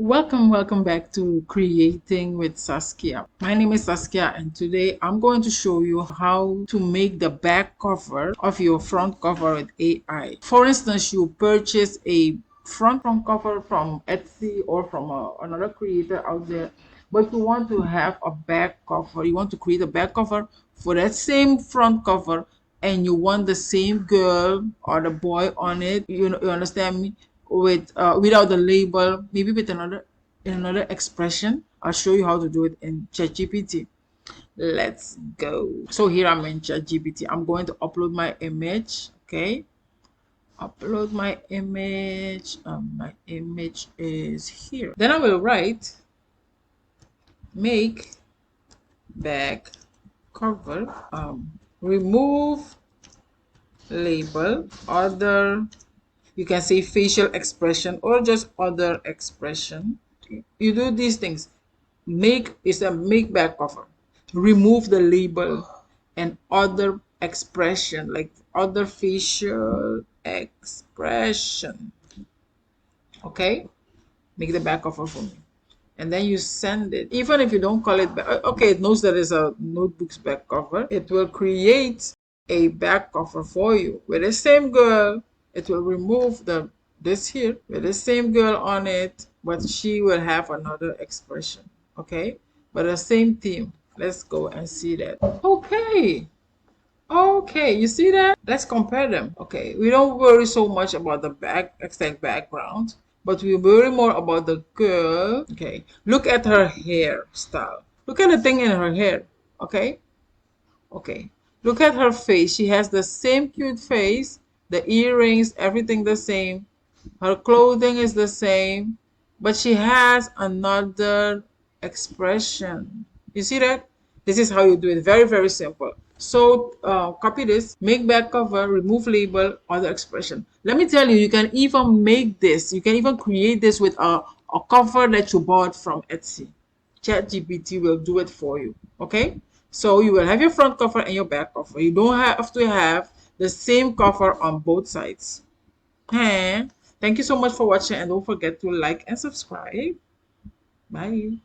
Welcome back to Creating with Saskia. My name is Saskia, and today I'm going to show you how to make the back cover of your front cover with AI. For instance, you purchase a front cover from Etsy or from another creator out there, but you want to have a back cover. You want to create a back cover for that same front cover, and you want the same girl or the boy on it. You understand me? With without the label, maybe with another expression. I'll show you how to do it in ChatGPT. Let's go. So here I'm in ChatGPT. I'm going to upload my image. Okay, upload my image. My image is here. Then I will write make back cover. Remove label other. You can say facial expression or just other expression. You do these things. Make is a make back cover. Remove the label and other expression like other facial expression. Okay, make the back cover for me, and then you send it. Even if you don't call it back, okay, it knows that it's a notebook's back cover. It will create a back cover for you with the same girl. It will remove this here with the same girl on it, but she will have another expression. Okay, but the same theme. Let's go and see that. Okay. Okay, you see that? Let's compare them. Okay, we don't worry so much about the exact background, but we worry more about the girl. Okay, look at her hairstyle. Look at the thing in her hair. Okay, okay. Look at her face. She has the same cute face, the earrings, everything the same. Her clothing is the same, but she has another expression. You see that? This is how you do it. Very, very simple. So copy this, make back cover, remove label, other expression. Let me tell you, you can even make this. You can even create this with a cover that you bought from Etsy. ChatGPT will do it for you. Okay? So you will have your front cover and your back cover. You don't have to have the same cover on both sides. Hey, thank you so much for watching, and don't forget to like and subscribe. Bye.